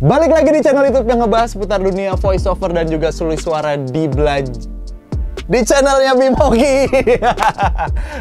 Balik lagi di channel YouTube yang ngebahas seputar dunia voice over dan juga sulih suara di channelnya Bimoki.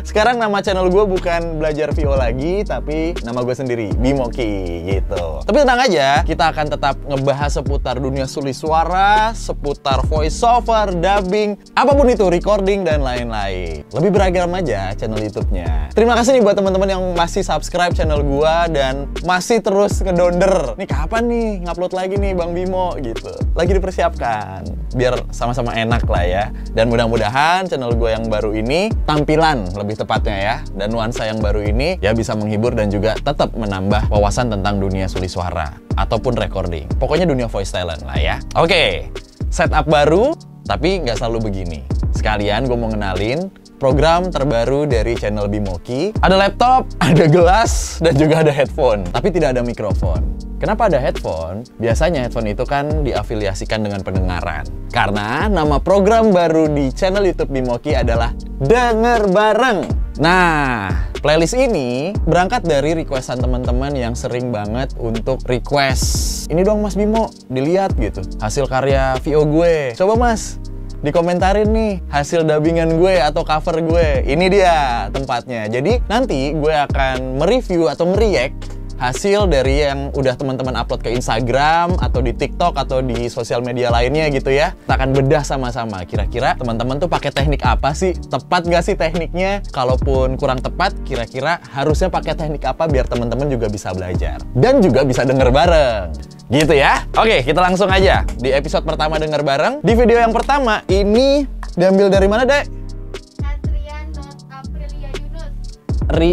Sekarang nama channel gue bukan Belajar VO lagi, tapi nama gue sendiri, Bimoki gitu. Tapi tenang aja, kita akan tetap ngebahas seputar dunia sulih suara, seputar voice over, dubbing, apapun itu, recording dan lain-lain. Lebih beragam aja channel YouTube-nya. Terima kasih nih buat teman-teman yang masih subscribe channel gue dan masih terus ngedonder. Nih kapan nih ngupload lagi nih Bang Bimo gitu. Lagi dipersiapkan biar sama-sama enak lah ya. Dan mudah-mudahan channel gue yang baru ini, tampilan lebih tepatnya ya, dan nuansa yang baru ini ya bisa menghibur dan juga tetap menambah wawasan tentang dunia sulih suara ataupun recording. Pokoknya dunia voice talent lah ya. Oke, setup baru tapi nggak selalu begini. Sekalian gue mau ngenalin program terbaru dari channel Bimoki. Ada laptop, ada gelas, dan juga ada headphone. Tapi tidak ada mikrofon. Kenapa ada headphone? Biasanya headphone itu kan diafiliasikan dengan pendengaran. Karena nama program baru di channel YouTube Bimoki adalah Denger Bareng. Nah, playlist ini berangkat dari requestan teman-teman yang sering banget untuk request. Ini dong Mas Bimo, dilihat gitu. Hasil karya VO gue. Coba Mas, dikomentarin nih hasil dubbingan gue atau cover gue. Ini dia tempatnya. Jadi nanti gue akan mereview atau mereact hasil dari yang udah teman-teman upload ke Instagram atau di TikTok atau di sosial media lainnya gitu ya. Kita akan bedah sama-sama. Kira-kira teman-teman tuh pakai teknik apa sih? Tepat nggak sih tekniknya? Kalaupun kurang tepat, kira-kira harusnya pakai teknik apa biar teman-teman juga bisa belajar dan juga bisa denger bareng. Gitu ya. Oke, kita langsung aja di episode pertama denger bareng. Di video yang pertama ini diambil dari mana, Dek?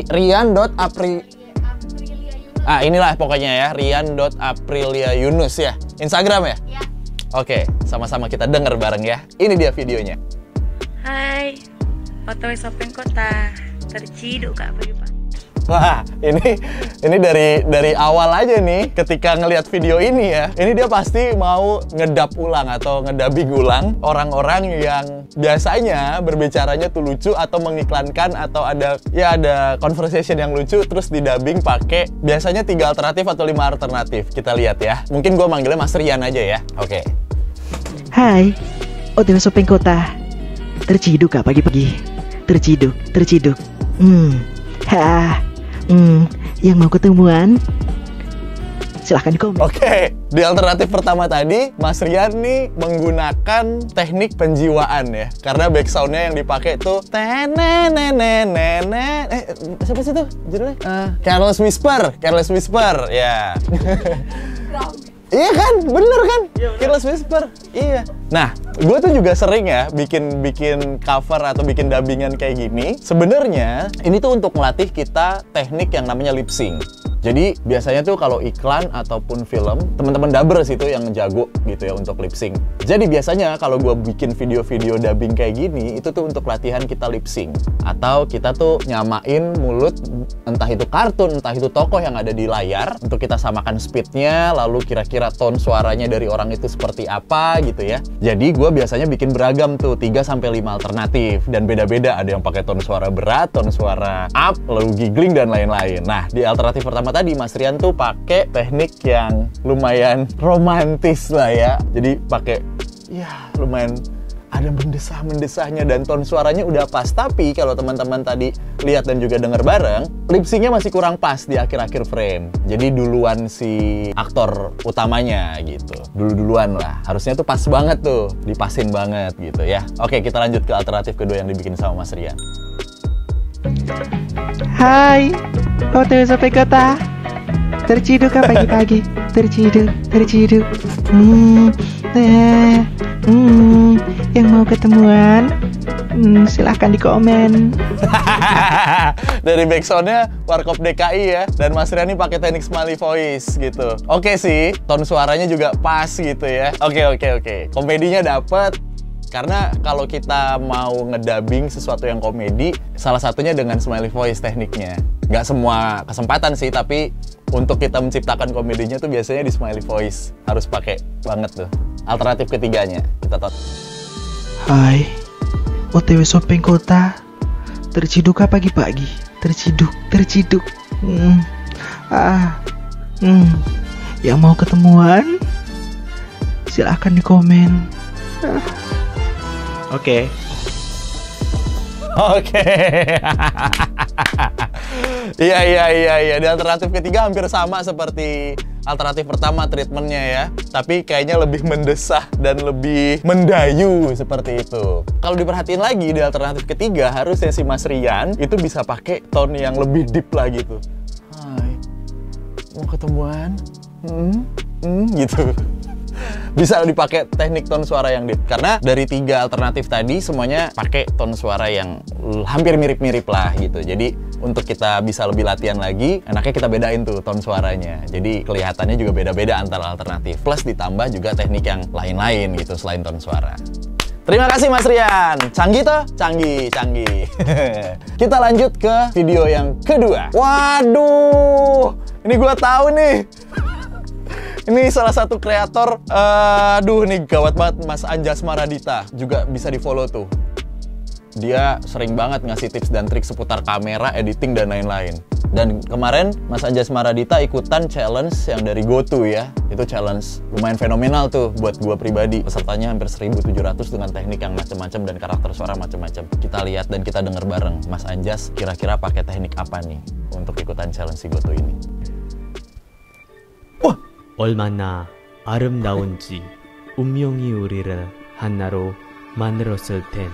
Rian.Aprilia inilah pokoknya ya, Rian.Aprilia Yunus ya. Instagram ya? Ya. Oke, sama-sama kita denger bareng ya. Ini dia videonya. Hai, OTW Shopping Kota. Terciduk Kak pagi-pagi. Wah, ini dari awal aja nih, ketika ngelihat video ini ya, ini dia pasti mau ngedub ulang atau ngedubbing ulang orang-orang yang biasanya berbicaranya tuh lucu atau mengiklankan atau ada conversation yang lucu terus didubbing pakai biasanya 3 alternatif atau 5 alternatif. Kita lihat ya. Mungkin gue manggilnya Mas Rian aja ya. Oke. Hai, OTW Shopping Kota. Terciduk Kak pagi-pagi. Terciduk. Yang mau ketemuan? Silahkan di komen. Oke, di alternatif pertama tadi, Mas Rian nih menggunakan teknik penjiwaan ya. Karena backsoundnya yang dipakai tuh siapa sih tuh judulnya? Careless Whisper, ya. Iya kan, bener kan? Careless Whisper, iya. Nah, gue tuh juga sering ya bikin cover atau bikin dubbingan kayak gini. Sebenarnya ini tuh untuk melatih kita teknik yang namanya lip sync. Jadi biasanya tuh kalau iklan ataupun film, teman-teman dubbers itu yang jago gitu ya untuk lip sync. Jadi biasanya kalau gue bikin video-video dubbing kayak gini, itu tuh untuk latihan kita lip sync. Atau kita tuh nyamain mulut, entah itu kartun, entah itu tokoh yang ada di layar, untuk kita samakan speednya, lalu kira-kira tone suaranya dari orang itu seperti apa gitu ya. Jadi gue biasanya bikin beragam tuh, 3-5 alternatif. Dan beda-beda, ada yang pakai tone suara berat, tone suara up, lalu giggling dan lain-lain. Nah, di alternatif pertama tadi Mas Rian tuh pakai teknik yang lumayan romantis lah ya. Jadi pakai ya lumayan ada mendesah-mendesahnya dan tone suaranya udah pas. Tapi kalau teman-teman tadi lihat dan juga denger bareng, lip sync-nya masih kurang pas di akhir-akhir frame. Jadi duluan si aktor utamanya gitu. Duluan lah. Harusnya tuh pas banget tuh, dipasin banget gitu ya. Oke, kita lanjut ke alternatif kedua yang dibikin sama Mas Rian. Hai, OTW Shopping Kota. Terciduk Kak pagi-pagi. Terciduk. Yang mau ketemuan? Silahkan di komen. Dari backsoundnya Warkop DKI ya. Dan Mas Rian ini pakai teknik smiley voice gitu. Oke sih, tone suaranya juga pas gitu ya. Oke. Komedinya dapet. Karena kalau kita mau ngedubbing sesuatu yang komedi, salah satunya dengan smiley voice tekniknya. Nggak semua kesempatan sih, tapi untuk kita menciptakan komedinya tuh biasanya di smiley voice. Harus pakai banget tuh. Alternatif ketiganya, kita tonton. Hai, OTW Shopping Kota. Terciduk Kak pagi-pagi. Terciduk. Yang mau ketemuan? silahkan di komen. Oke. Iya. Di alternatif ketiga hampir sama seperti alternatif pertama treatmentnya ya. Tapi kayaknya lebih mendesah dan lebih mendayu seperti itu. Kalau diperhatiin lagi di alternatif ketiga harusnya si Mas Rian itu bisa pakai tone yang lebih deep lagi tuh. Hai, mau ketemuan? Gitu. Bisa dipakai teknik tone suara yang deep. Karena dari 3 alternatif tadi semuanya pakai tone suara yang hampir mirip-mirip lah gitu. Jadi untuk kita bisa lebih latihan lagi, enaknya kita bedain tuh tone suaranya. Jadi kelihatannya juga beda-beda antara alternatif. Plus ditambah juga teknik yang lain-lain gitu selain tone suara. Terima kasih Mas Rian. Canggih toh? Canggih. Kita lanjut ke video yang kedua. Waduh, ini gua tahu nih. Ini salah satu kreator, nih gawat banget, Mas Anjas Maradita. Juga bisa di follow tuh. Dia sering banget ngasih tips dan trik seputar kamera, editing, dan lain-lain. Dan kemarin Mas Anjas Maradita ikutan challenge yang dari GoTo ya. Itu challenge lumayan fenomenal tuh buat gua pribadi. Pesertanya hampir 1.700 dengan teknik yang macam-macam dan karakter suara macam-macam. Kita lihat dan kita denger bareng Mas Anjas kira-kira pakai teknik apa nih untuk ikutan challenge si GoTo ini. Wah! 얼마나 아름다운지 운명이 우리를 하나로 만들었을 텐.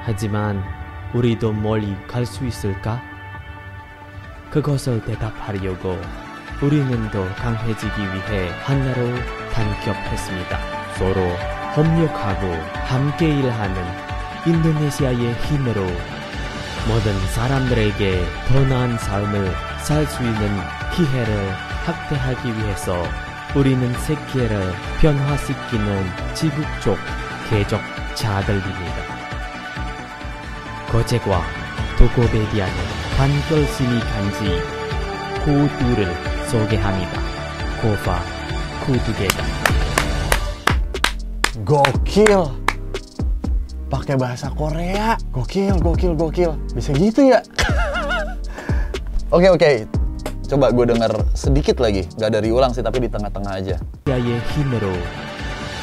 하지만 우리도 멀리 갈 수 있을까? 그것을 대답하려고 우리는 더 강해지기 위해 하나로 단결했습니다. 서로 협력하고 함께 일하는 인도네시아의 힘으로 모든 사람들에게 더 나은 삶을 살 수 있는 기회를 확대하기 위해서 우리는 세계를 변화시키는 지국적 개척자들입니다. 거제과 도코베디아는 반결심이 간지 고두를 소개합니다. 고파 kudugedan. Gokil. Pakai bahasa Korea. Gokil. Bisa gitu ya? Oke. Coba gue denger sedikit lagi. Gak dari ulang sih, tapi di tengah-tengah aja. 야의 힘으로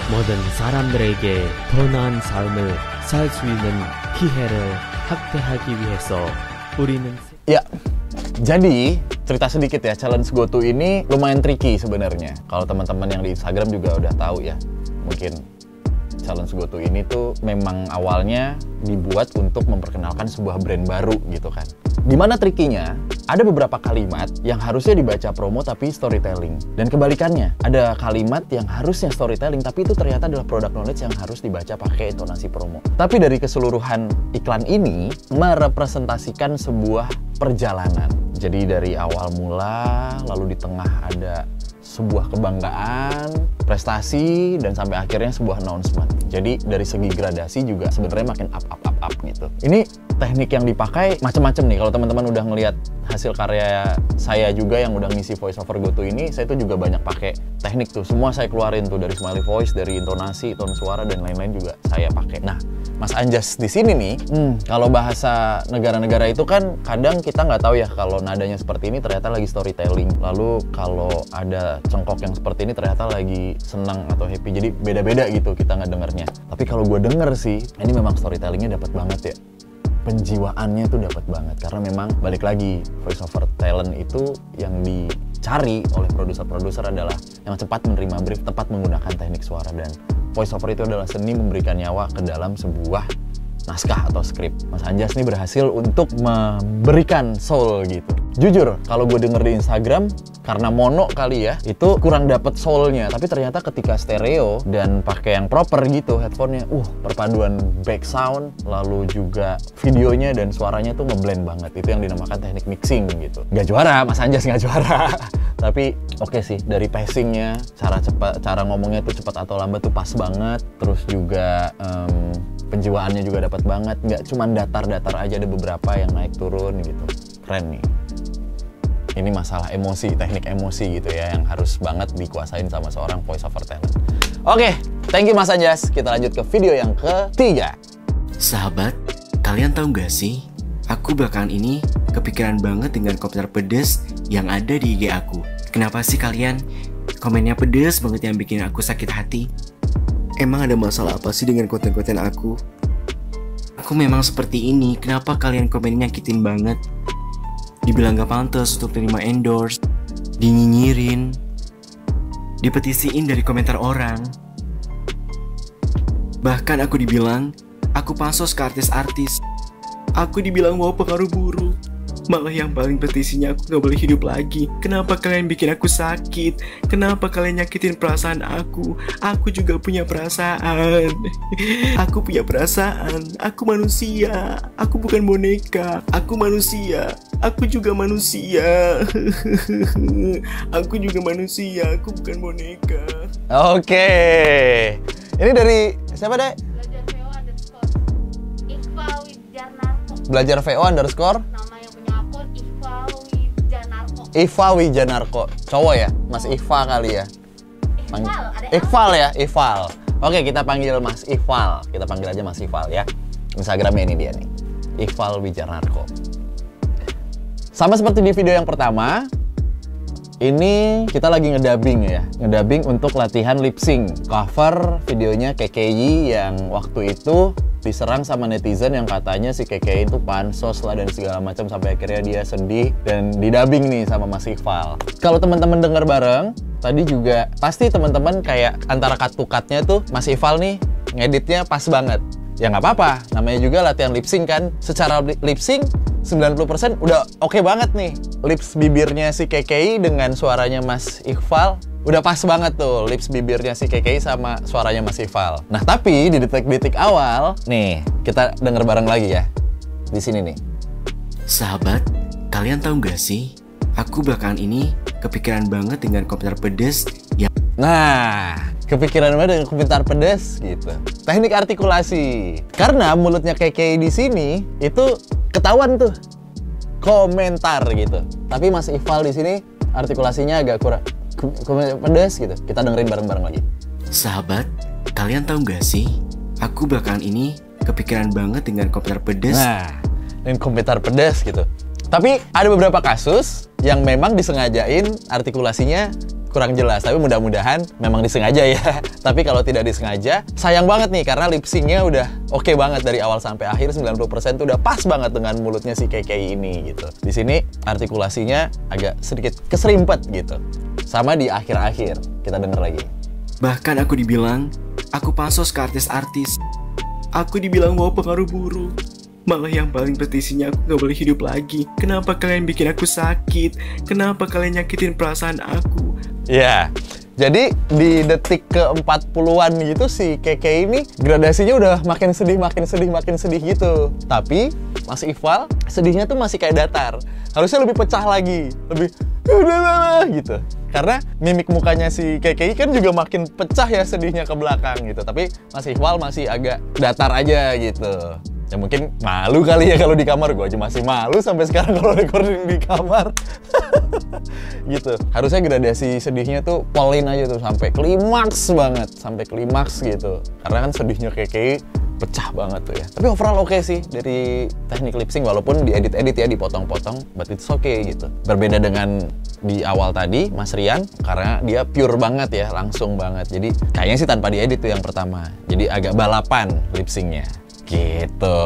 모든 사람들에게 더 나은 삶을 살 수 있는 기회를 확대하기 위해서 우리는 Ya, jadi cerita sedikit ya, challenge GoTo ini lumayan tricky sebenarnya. Kalau teman-teman yang di Instagram juga udah tahu ya, mungkin challenge GoTo ini tuh memang awalnya dibuat untuk memperkenalkan sebuah brand baru gitu kan. Dimana trikinya, ada beberapa kalimat yang harusnya dibaca promo tapi storytelling. Dan kebalikannya, ada kalimat yang harusnya storytelling tapi itu ternyata adalah product knowledge yang harus dibaca pakai intonasi promo. Tapi dari keseluruhan iklan ini merepresentasikan sebuah perjalanan. Jadi dari awal mula, lalu di tengah ada sebuah kebanggaan, prestasi, dan sampai akhirnya sebuah announcement. Jadi dari segi gradasi juga sebenarnya makin up gitu. Ini teknik yang dipakai macam-macam nih. Kalau teman-teman udah ngelihat hasil karya saya juga yang udah ngisi voice over GoTo ini, saya tuh juga banyak pakai teknik tuh. Semua saya keluarin tuh dari smiley voice, dari intonasi, tone suara, dan lain-lain juga saya pakai. Nah, Mas Anjas di sini nih, kalau bahasa negara-negara itu kan kadang kita nggak tahu ya kalau nadanya seperti ini ternyata lagi storytelling. Lalu kalau ada cengkok yang seperti ini ternyata lagi senang atau happy. Jadi beda-beda gitu kita nggak dengernya. Tapi kalau gue denger sih, ini memang storytellingnya dapat banget ya. Penjiwaannya tuh dapat banget karena memang balik lagi voice over talent itu yang dicari oleh produser-produser adalah yang cepat menerima brief, tepat menggunakan teknik suara, dan voice over itu adalah seni memberikan nyawa ke dalam sebuah naskah atau skrip. Mas Anjas nih berhasil untuk memberikan soul gitu. Jujur, kalau gue denger di Instagram, karena mono kali ya, itu kurang dapet soulnya. Tapi ternyata ketika stereo dan pakai yang proper gitu headphone-nya, perpaduan back sound, lalu juga videonya dan suaranya tuh ngeblend banget. Itu yang dinamakan teknik mixing gitu. Gak juara, Mas Anjas gak juara. Tapi oke sih, dari pacingnya, cara ngomongnya tuh cepat atau lambat tuh pas banget. Terus juga penjiwaannya juga dapat banget. Nggak cuman datar-datar aja, ada beberapa yang naik turun gitu. Keren nih. Ini masalah emosi, teknik emosi gitu ya, yang harus banget dikuasain sama seorang voice over talent. Oke, thank you Mas Anjas. Kita lanjut ke video yang ketiga. Sahabat, kalian tahu gak sih? Aku belakangan ini kepikiran banget dengan komentar pedes yang ada di IG aku. Kenapa sih kalian? Komennya pedes banget yang bikin aku sakit hati. Emang ada masalah apa sih dengan konten-konten aku? Aku memang seperti ini, kenapa kalian komennya nyakitin banget? Dibilang gak pantas untuk terima endorse, dinyinyirin, dipetisiin dari komentar orang. Bahkan aku dibilang, aku pansos ke artis-artis. Aku dibilang mau pengaruh buruk. Malah yang paling petisinya aku gak boleh hidup lagi. Kenapa kalian bikin aku sakit? Kenapa kalian nyakitin perasaan aku? Aku juga punya perasaan. Aku punya perasaan. Aku manusia. Aku bukan boneka. Aku manusia. Aku juga manusia. Aku juga manusia. Aku bukan boneka. Oke. Ini dari siapa, Dek? Belajar VO underscore Nama yang punya akun Iva Wijanarko. Iva Wijanarko. Cowok ya? Mas Iva kali ya? Iqbal ya? Iqbal. Oke, kita panggil Mas Iqbal. Kita panggil aja Mas Iqbal ya. Instagramnya ini dia nih. Iqbal Wijanarko. Sama seperti di video yang pertama, ini kita lagi ngedubbing ya. Ngedubbing untuk latihan lip sync. Cover videonya KKI yang waktu itu diserang sama netizen yang katanya si KKI itu pansos lah dan segala macam sampai akhirnya dia sedih dan didubbing nih sama Mas Iqbal. Kalau teman-teman dengar bareng, tadi juga pasti teman-teman kayak antara cut-to-cutnya tuh Mas Iqbal nih ngeditnya pas banget. Ya nggak apa-apa, namanya juga latihan lip sync kan. Secara lip sync 90% udah oke banget nih. Lips bibirnya si KKI dengan suaranya Mas Iqbal udah pas banget tuh, lips bibirnya si KKI sama suaranya Mas Iqbal. Nah, tapi di detik-detik awal, nih, kita denger bareng lagi ya. Di sini nih. Sahabat, kalian tahu gak sih? Aku belakangan ini kepikiran banget dengan komentar pedes yang... Nah, kepikiran banget dengan komentar pedes gitu. Teknik artikulasi. Karena mulutnya KKI di sini itu ketahuan tuh komentar gitu. Tapi Mas Iqbal di sini artikulasinya agak kurang pedes gitu. Kita dengerin bareng-bareng lagi. Sahabat, kalian tahu gak sih? Aku belakangan ini kepikiran banget dengan komentar pedes. Nah, dengan komentar pedes gitu. Tapi ada beberapa kasus yang memang disengajain artikulasinya kurang jelas. Tapi mudah-mudahan memang disengaja ya. Tapi kalau tidak disengaja, sayang banget nih karena lip sync-nya udah oke banget dari awal sampai akhir. 90% tuh udah pas banget dengan mulutnya si KKI ini gitu. Di sini artikulasinya agak sedikit keserimpet gitu. Sama di akhir-akhir. Kita denger lagi. Bahkan aku dibilang, aku pansos ke artis-artis. Aku dibilang mau pengaruh buruk. Malah yang paling petisinya aku gak boleh hidup lagi. Kenapa kalian bikin aku sakit? Kenapa kalian nyakitin perasaan aku? Ya, jadi di detik ke-40-an gitu si KKI ini gradasinya udah makin sedih gitu. Tapi Mas Iqbal sedihnya tuh masih kayak datar. Harusnya lebih pecah lagi, lebih udah gitu. Karena mimik mukanya si KKI kan juga makin pecah ya sedihnya ke belakang gitu. Tapi Mas Iqbal masih agak datar aja gitu. Ya mungkin malu kali ya kalau di kamar. Gue aja masih malu sampai sekarang kalau recording di kamar. Gitu. Harusnya gradasi sedihnya tuh polin aja tuh sampai klimaks banget, sampai klimaks gitu. Karena kan sedihnya KKI pecah banget tuh ya. Tapi overall oke sih dari teknik lip sync walaupun diedit-edit ya, dipotong-potong, but it's okay gitu. Berbeda dengan di awal tadi Mas Rian karena dia pure banget ya, langsung banget. Jadi kayaknya sih tanpa diedit tuh yang pertama. Jadi agak balapan lip sync-nya. Gitu.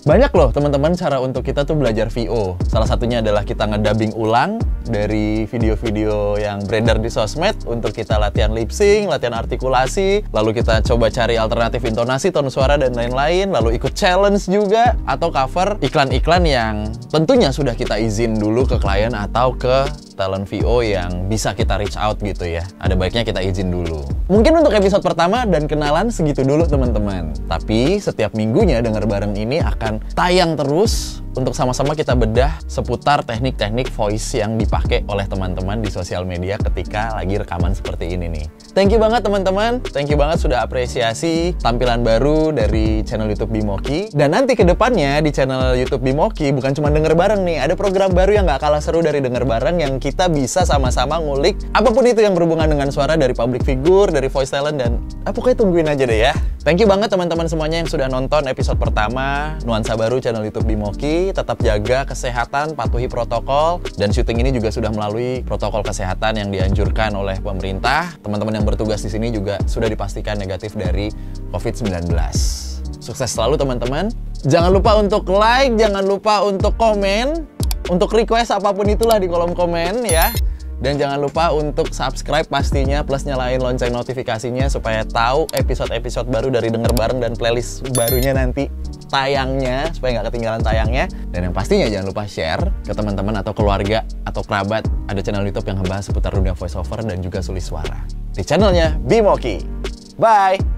Banyak loh teman-teman cara untuk kita tuh belajar VO. Salah satunya adalah kita ngedubbing ulang dari video-video yang beredar di sosmed untuk kita latihan lip sync, latihan artikulasi, lalu kita coba cari alternatif intonasi, tone suara dan lain-lain, lalu ikut challenge juga atau cover iklan-iklan yang tentunya sudah kita izin dulu ke klien atau ke talent VO yang bisa kita reach out gitu ya. Ada baiknya kita izin dulu. Mungkin untuk episode pertama dan kenalan segitu dulu teman-teman. Tapi setiap minggunya Dengar Bareng ini akan tayang terus untuk sama-sama kita bedah seputar teknik-teknik voice yang dipakai oleh teman-teman di sosial media ketika lagi rekaman seperti ini nih. Thank you banget teman-teman. Thank you banget sudah apresiasi tampilan baru dari channel YouTube Bimoki. Dan nanti ke depannya di channel YouTube Bimoki bukan cuma Denger Bareng nih, ada program baru yang gak kalah seru dari Denger Bareng yang kita bisa sama-sama ngulik apapun itu yang berhubungan dengan suara dari public figure, dari voice talent, dan pokoknya tungguin aja deh ya. Thank you banget teman-teman semuanya yang sudah nonton episode pertama Nuansa Baru channel YouTube Bimoki. hati-hati, tetap jaga kesehatan, patuhi protokol, dan syuting ini juga sudah melalui protokol kesehatan yang dianjurkan oleh pemerintah. Teman-teman yang bertugas di sini juga sudah dipastikan negatif dari COVID-19. Sukses selalu teman-teman. Jangan lupa untuk like, jangan lupa untuk komen, untuk request apapun itulah di kolom komen ya. Dan jangan lupa untuk subscribe pastinya, plus nyalain lonceng notifikasinya supaya tahu episode-episode baru dari Denger Bareng dan playlist barunya nanti tayangnya, supaya nggak ketinggalan tayangnya. Dan yang pastinya jangan lupa share ke teman-teman atau keluarga atau kerabat. Ada channel YouTube yang ngebahas seputar dunia voiceover dan juga sulis suara. Di channelnya Bimoki. Bye!